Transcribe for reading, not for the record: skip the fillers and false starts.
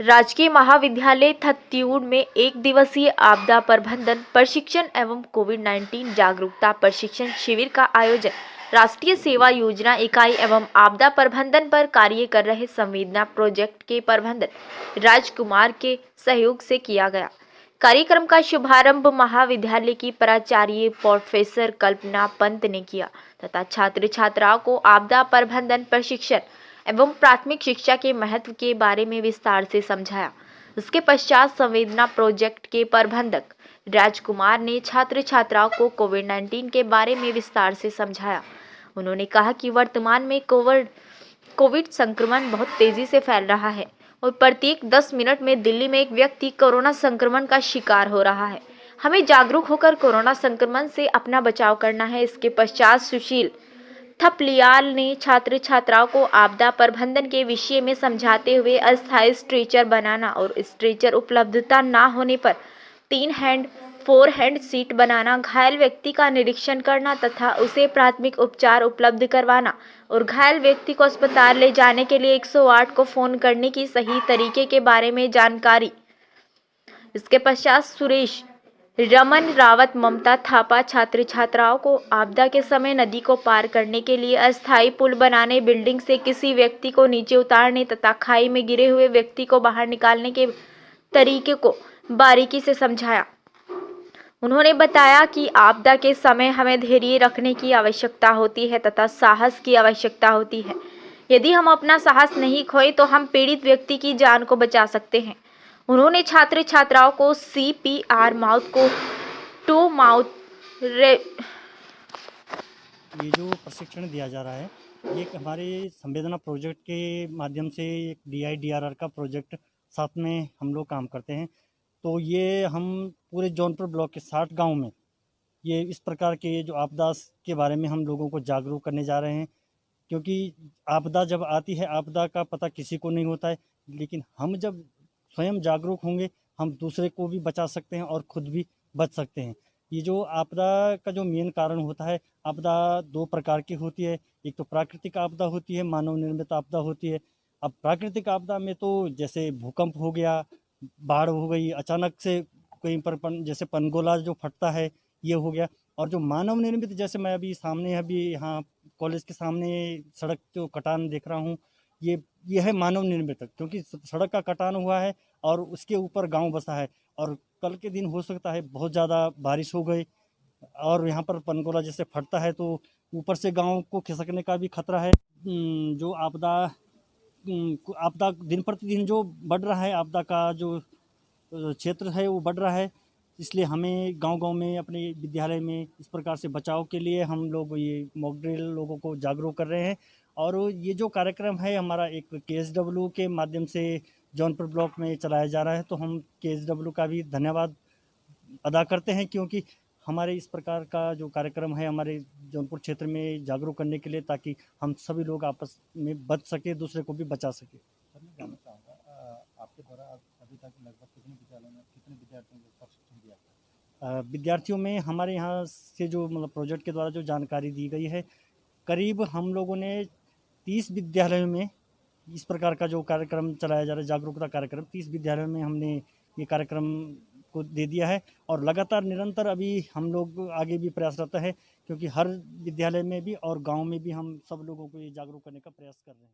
राजकीय महाविद्यालय थत्यूड़ में एक दिवसीय आपदा प्रबंधन प्रशिक्षण एवं कोविड-19 जागरूकता प्रशिक्षण शिविर का आयोजन राष्ट्रीय सेवा योजना इकाई एवं आपदा प्रबंधन पर कार्य कर रहे संवेदना प्रोजेक्ट के प्रबंधक राजकुमार के सहयोग से किया गया। कार्यक्रम का शुभारंभ महाविद्यालय की प्राचार्य प्रोफेसर कल्पना पंत ने किया तथा छात्र छात्राओं को आपदा प्रबंधन प्रशिक्षण एवं प्राथमिक शिक्षा के महत्व के बारे में विस्तार से समझाया। उसके पश्चात संवेदना प्रोजेक्ट के प्रबंधक राजकुमार ने छात्र छात्राओं को कोविड-19 के बारे में विस्तार से समझाया। उन्होंने कहा कि वर्तमान में कोविड संक्रमण बहुत तेजी से फैल रहा है और प्रत्येक 10 मिनट में दिल्ली में एक व्यक्ति कोरोना संक्रमण का शिकार हो रहा है। हमें जागरूक होकर कोरोना संक्रमण से अपना बचाव करना है। इसके पश्चात सुशील थपलियाल ने छात्र छात्राओं को आपदा प्रबंधन के विषय में समझाते हुए अस्थायी स्ट्रेचर बनाना और स्ट्रेचर उपलब्धता न होने पर 3 हैंड 4 हैंड सीट बनाना, घायल व्यक्ति का निरीक्षण करना तथा उसे प्राथमिक उपचार उपलब्ध करवाना और घायल व्यक्ति को अस्पताल ले जाने के लिए 108 को फोन करने की सही तरीके के बारे में जानकारी। इसके पश्चात सुरेश रमन रावत ममता थापा छात्र छात्राओं को आपदा के समय नदी को पार करने के लिए अस्थायी पुल बनाने, बिल्डिंग से किसी व्यक्ति को नीचे उतारने तथा खाई में गिरे हुए व्यक्ति को बाहर निकालने के तरीके को बारीकी से समझाया। उन्होंने बताया कि आपदा के समय हमें धैर्य रखने की आवश्यकता होती है तथा साहस की आवश्यकता होती है। यदि हम अपना साहस नहीं खोए तो हम पीड़ित व्यक्ति की जान को बचा सकते हैं। उन्होंने छात्र छात्राओं को CPR माउथ को टू माउथ ये जो प्रशिक्षण दिया जा रहा है, ये एक हमारे संवेदना प्रोजेक्ट के माध्यम से एक DIDRR का प्रोजेक्ट साथ में हम लोग काम करते हैं। तो ये हम पूरे जौनपुर ब्लॉक के 60 गांव में ये इस प्रकार के जो आपदा के बारे में हम लोगों को जागरूक करने जा रहे हैं, क्योंकि आपदा जब आती है, आपदा का पता किसी को नहीं होता है, लेकिन हम जब स्वयं जागरूक होंगे, हम दूसरे को भी बचा सकते हैं और खुद भी बच सकते हैं। ये जो आपदा का जो मेन कारण होता है, आपदा 2 प्रकार की होती है। एक तो प्राकृतिक आपदा होती है, मानव निर्मित आपदा होती है। अब प्राकृतिक आपदा में तो जैसे भूकंप हो गया, बाढ़ हो गई, अचानक से कहीं पर जैसे पनगोला जो फटता है, ये हो गया। और जो मानव निर्मित, जैसे मैं अभी यहाँ कॉलेज के सामने सड़क जो कटान देख रहा हूँ, ये है मानव निर्मित, क्योंकि सड़क का कटान हुआ है और उसके ऊपर गांव बसा है और कल के दिन हो सकता है बहुत ज़्यादा बारिश हो गई और यहाँ पर पनगोला जैसे फटता है तो ऊपर से गांव को खिसकने का भी खतरा है। जो आपदा दिन प्रतिदिन जो बढ़ रहा है, आपदा का जो क्षेत्र है वो बढ़ रहा है, इसलिए हमें गांव-गांव में अपने विद्यालय में इस प्रकार से बचाव के लिए हम लोग ये मॉक ड्रिल लोगों को जागरूक कर रहे हैं। और ये जो कार्यक्रम है हमारा एक KSW के माध्यम से जौनपुर ब्लॉक में चलाया जा रहा है, तो हम KSW का भी धन्यवाद अदा करते हैं, क्योंकि हमारे इस प्रकार का जो कार्यक्रम है हमारे जौनपुर क्षेत्र में जागरूक करने के लिए, ताकि हम सभी लोग आपस में बच सके, दूसरे को भी बचा सके। सर, मैं जानना चाहूँगा आपके द्वारा अभी तक लगभग कितने विद्यालयों में कितने विद्यार्थियों को प्रशिक्षण दिया गया? विद्यार्थियों में हमारे यहाँ से जो मतलब प्रोजेक्ट के द्वारा जो जानकारी दी गई है, करीब हम लोगों ने 30 विद्यालयों में इस प्रकार का जो कार्यक्रम चलाया जा रहा है, जागरूकता कार्यक्रम, 30 विद्यालयों में हमने ये कार्यक्रम को दे दिया है और लगातार निरंतर अभी हम लोग आगे भी प्रयासरत है, क्योंकि हर विद्यालय में भी और गांव में भी हम सब लोगों को ये जागरूक करने का प्रयास कर रहे हैं।